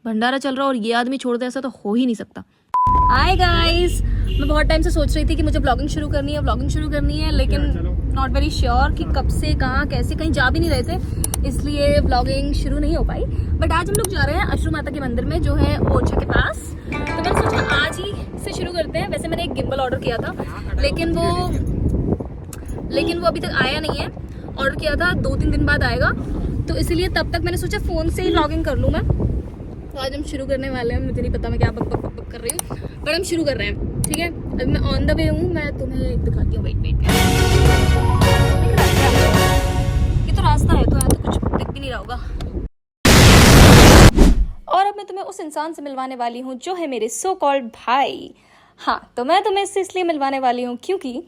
भंडारा चल रहा और ये आदमी छोड़ दे, ऐसा तो हो ही नहीं सकता। हाय गाइस, मैं बहुत टाइम से सोच रही थी कि मुझे ब्लॉगिंग शुरू करनी है, लेकिन नॉट वेरी श्योर कि कब से कहाँ कैसे, कहीं जा भी नहीं रहे थे, इसलिए ब्लॉगिंग शुरू नहीं हो पाई। बट आज हम लोग जा रहे हैं अश्रू माता के मंदिर में, जो है ओरछा के पास। तो मैंने सोचा आज ही से शुरू करते हैं। वैसे मैंने एक गिम्बल ऑर्डर किया था, लेकिन वो अभी तक आया नहीं है। ऑर्डर किया था 2-3 दिन बाद आएगा, तो इसीलिए तब तक मैंने सोचा फ़ोन से ही ब्लॉगिंग कर लूँ मैं। तो आज हम शुरू करने वाले हैं। मुझे नहीं पता मैं क्या बक कर रही हूँ, बट हम शुरू कर रहे हैं, ठीक है। अभी मैं ऑन द वे हूँ, मैं तुम्हें दिखाती हूँ। वेट ये तो रास्ता है, तो यहाँ तो कुछ दिख भी नहीं रहा होगा। और अब मैं तुम्हें उस इंसान से मिलवाने वाली हूँ जो है मेरे सो कॉल्ड भाई। हाँ, तो मैं तुम्हें इससे इसलिए मिलवाने वाली हूँ क्योंकि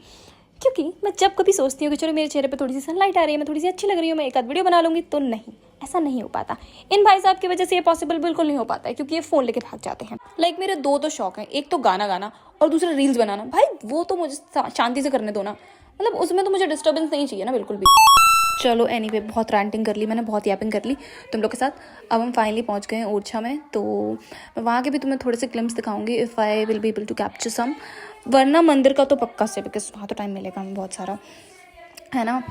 मैं जब कभी सोचती हूँ कि चलो मेरे चेहरे पे थोड़ी सी सनलाइट आ रही है, मैं थोड़ी सी अच्छी लग रही हूँ, मैं एक आध वीडियो बना लूँगी, तो नहीं, ऐसा नहीं हो पाता। इन भाई साहब की वजह से ये पॉसिबल बिल्कुल नहीं हो पाता है, क्योंकि ये फ़ोन लेके भाग जाते हैं। लाइक मेरे दो तो शौक हैं, एक तो गाना गाना और दूसरा रील्स बनाना। भाई वो तो मुझे शांति से करने दो ना, मतलब उसमें तो मुझे डिस्टर्बेंस नहीं चाहिए ना बिल्कुल भी। चलो एनीवे, बहुत रैंटिंग कर ली मैंने, बहुत यापिंग कर ली तुम लोग के साथ। अब हम फाइनली पहुंच गए हैं ओरछा में, तो मैं वहाँ के भी तुम्हें थोड़े से क्लिप्स दिखाऊंगी if I will be able to capture some. वरना मंदिर का तो पक्का से, बिकॉज वहाँ तो टाइम मिलेगा हमें बहुत सारा, है ना।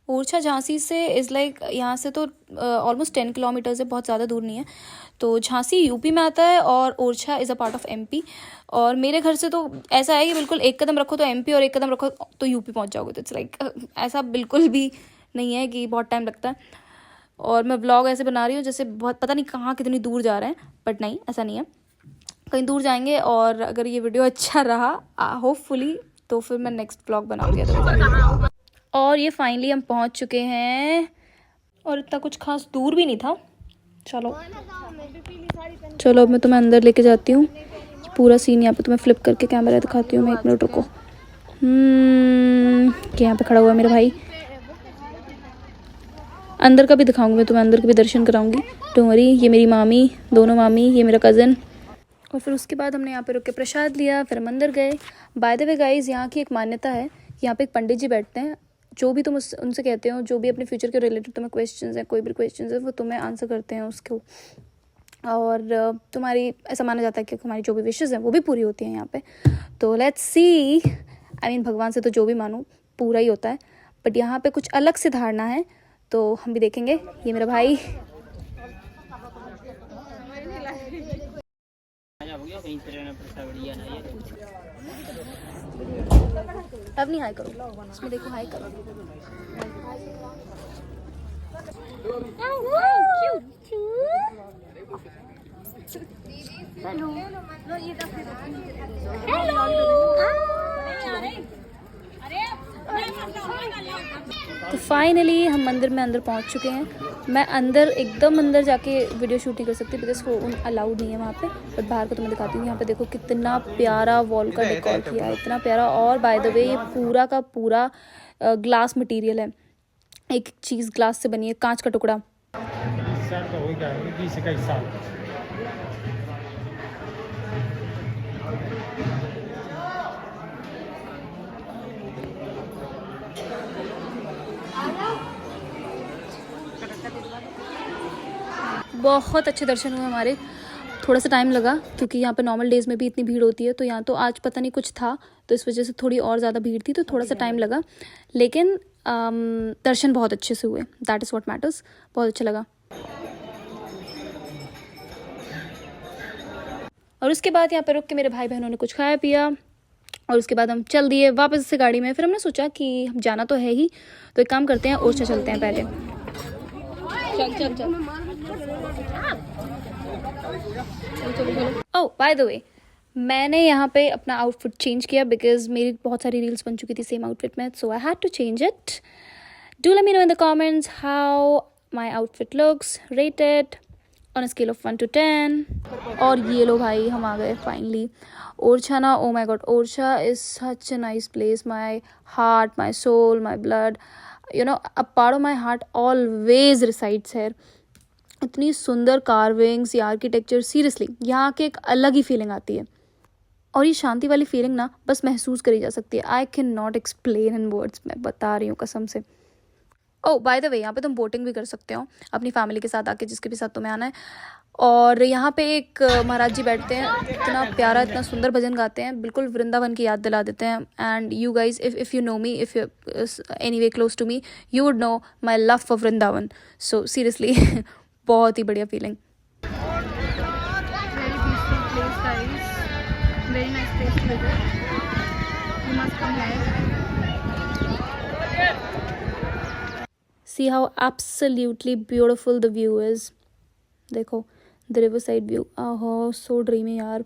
ओरछा झांसी से इज़ लाइक, यहाँ से तो ऑलमोस्ट 10 किलोमीटर्स है, बहुत ज़्यादा दूर नहीं है। तो झांसी यूपी में आता है और Orchha is a part of MP. और मेरे घर से तो ऐसा है कि बिल्कुल एक कदम रखो तो एमपी और एक कदम रखो तो यूपी पहुँच जाओगे। तो इट्स लाइक ऐसा बिल्कुल भी नहीं है कि बहुत टाइम लगता है। और मैं व्लॉग ऐसे बना रही हूँ जैसे बहुत पता नहीं कहाँ कितनी दूर जा रहे हैं, बट नहीं, ऐसा नहीं है, कहीं दूर जाएंगे। और अगर ये वीडियो अच्छा रहा होपफुली, तो फिर मैं नेक्स्ट व्लॉग बनाऊँगी। और ये फाइनली हम पहुंच चुके हैं, और इतना कुछ खास दूर भी नहीं था। चलो अब मैं तुम्हें अंदर लेके जाती हूँ। पूरा सीन यहाँ पे तुम्हें फ्लिप करके कैमरा दिखाती हूँ मैं। 1 मिनट रुको। कि यहाँ पे खड़ा हुआ है मेरा भाई। अंदर का भी दिखाऊंगी मैं तुम्हें, अंदर के भी दर्शन कराऊंगी, डोंट वरी। ये मेरी मामी, दोनों मामी, ये मेरा कज़न। और फिर उसके बाद हमने यहाँ पे रुक के प्रसाद लिया, फिर हम अंदर गए। बाय द वे गाइज, यहाँ की एक मान्यता है, यहाँ पे एक पंडित जी बैठते हैं। जो भी तुम उनसे कहते हो, जो भी अपने फ्यूचर के रिलेटेड तुम्हें क्वेश्चंस हैं, कोई भी क्वेश्चंस है, वो तुम्हें आंसर करते हैं उसको। और तुम्हारी, ऐसा माना जाता है कि तुम्हारी जो भी विशेस हैं वो भी पूरी होती हैं यहाँ पे। तो लेट्स सी, आई मीन भगवान से तो जो भी मानो पूरा ही होता है, बट यहाँ पे कुछ अलग सी धारणा है, तो हम भी देखेंगे। ये मेरा भाई। अब नहीं हाई करो, इसमें देखो, हाई करो। तो फाइनली हम मंदिर में अंदर पहुंच चुके हैं। मैं अंदर, एकदम अंदर जाके वीडियो शूट नहीं कर सकती बिकॉज वो अलाउड नहीं है वहाँ पे, बट बाहर को तो मैं दिखाती हूँ। यहाँ पे देखो कितना प्यारा वॉल का डेकोर किया है, इतना प्यारा। और बाय द वे, ये पूरा का पूरा ग्लास मटेरियल है, एक चीज़ ग्लास से बनी है, कांच का टुकड़ा। बहुत अच्छे दर्शन हुए हमारे। थोड़ा सा टाइम लगा क्योंकि यहाँ पे नॉर्मल डेज़ में भी इतनी भीड़ होती है, तो यहाँ तो आज पता नहीं कुछ था, तो इस वजह से थोड़ी और ज़्यादा भीड़ थी, तो थोड़ा सा टाइम लगा। लेकिन दर्शन बहुत अच्छे से हुए, दैट इज़ व्हाट मैटर्स। बहुत अच्छा लगा। और उसके बाद यहाँ पे रुक के मेरे भाई बहनों ने कुछ खाया पिया, और उसके बाद हम चल दिए वापस से गाड़ी में। फिर हमने सोचा कि हम जाना तो है ही, तो एक काम करते हैं, ओरछा चलते हैं पहले। चल। ओह बाय द वे, मैंने यहाँ पे अपना आउटफिट चेंज किया बिकॉज मेरी बहुत सारी रील्स बन चुकी थी सेम आउटफिट में, so I had to change it. Do let me know in the comments how my outfit looks, rated on a scale of 1 to 10। और ये लो भाई, हम आ गए फाइनली ओरछा ना। Oh my God, Orchha is such a nice place. My heart, my soul, my blood, you know, a part of my heart always resides here. इतनी सुंदर carvings, ये architecture, seriously यहाँ की एक अलग ही फीलिंग आती है। और ये शांति वाली फीलिंग ना बस महसूस करी जा सकती है। I can not explain in words, मैं बता रही हूँ कसम से। ओह बाय द वे, यहाँ पे तुम बोटिंग भी कर सकते हो अपनी फैमिली के साथ आके, जिसके भी साथ तुम्हें आना है। और यहाँ पे एक महाराज जी बैठते हैं, इतना प्यारा इतना सुंदर भजन गाते हैं, बिल्कुल वृंदावन की याद दिला देते हैं। And you guys, if you know me, if you any way close to me, you would know my love for Vrindavan. So seriously बहुत ही बढ़िया feeling. Very nice place to visit. You must come here. See how absolutely beautiful the view is. देखो the riverside view. आहो so dreamy यार।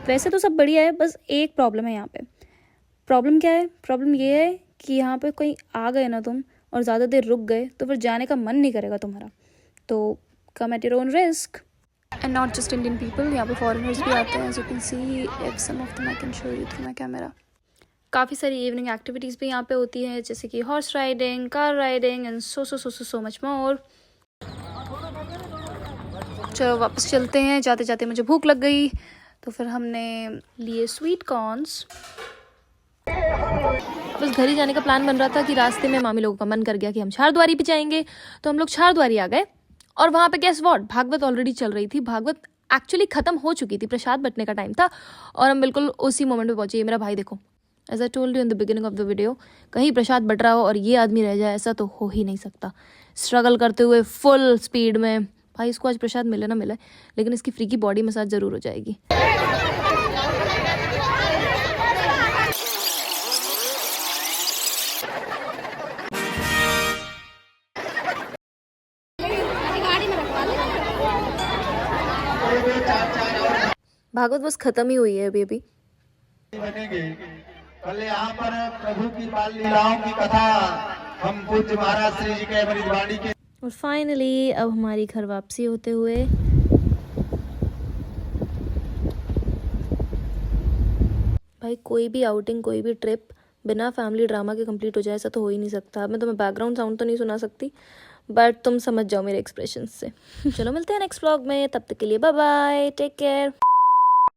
वैसे तो सब बढ़िया है, बस एक प्रॉब्लम है यहाँ पे। प्रॉब्लम क्या है? प्रॉब्लम ये है कि यहाँ पे कहीं आ गए ना तुम और ज़्यादा देर रुक गए तो फिर जाने का मन नहीं करेगा तुम्हारा। तो come at your own risk. And not just Indian people, यहाँ पे फॉरेनर्स भी आते हैं। As you can see if some of them I can show you through my camera. काफ़ी सारी इवनिंग एक्टिविटीज़ भी यहाँ पे होती हैं, जैसे कि horse riding, car riding and so much more. चलो वापस चलते हैं, जाते जाते मुझे भूख लग गई तो फिर हमने लिए स्वीट कॉर्न्स। बस घर ही जाने का प्लान बन रहा था कि रास्ते में मामी लोगों का मन कर गया कि हम चारद्वारी भी जाएंगे, तो हम लोग चारद्वारी आ गए। और वहाँ पे गेस व्हाट, भागवत ऑलरेडी चल रही थी। भागवत एक्चुअली ख़त्म हो चुकी थी, प्रसाद बंटने का टाइम था और हम बिल्कुल उसी मोमेंट पे पहुंचे। ये मेरा भाई देखो, as I told you in the beginning of the video, कहीं प्रसाद बट रहा हो और ये आदमी रह जाए, ऐसा तो हो ही नहीं सकता। स्ट्रगल करते हुए फुल स्पीड में, भाई इसको आज प्रसाद मिले ना मिले, लेकिन इसकी फ्री की बॉडी मसाज ज़रूर हो जाएगी। भागवत बस खत्म ही हुई है अभी अभी। बनेंगे कल यहाँ पर प्रभु की बाल लीलाओं की कथा हम पूज्य महाराज श्री जी के अमृतवाणी के। और फाइनली अब हमारी घर वापसी होते हुए भाई, कोई भी आउटिंग, कोई भी ट्रिप बिना फैमिली ड्रामा के कंप्लीट हो जाए ऐसा तो हो ही नहीं सकता। मैं तुम्हें बैकग्राउंड साउंड तो नहीं सुना सकती, बट तुम समझ जाओ मेरे एक्सप्रेशन से। चलो मिलते हैं नेक्स्ट व्लॉग में, तब तक के लिए बाय बाय, टेक केयर।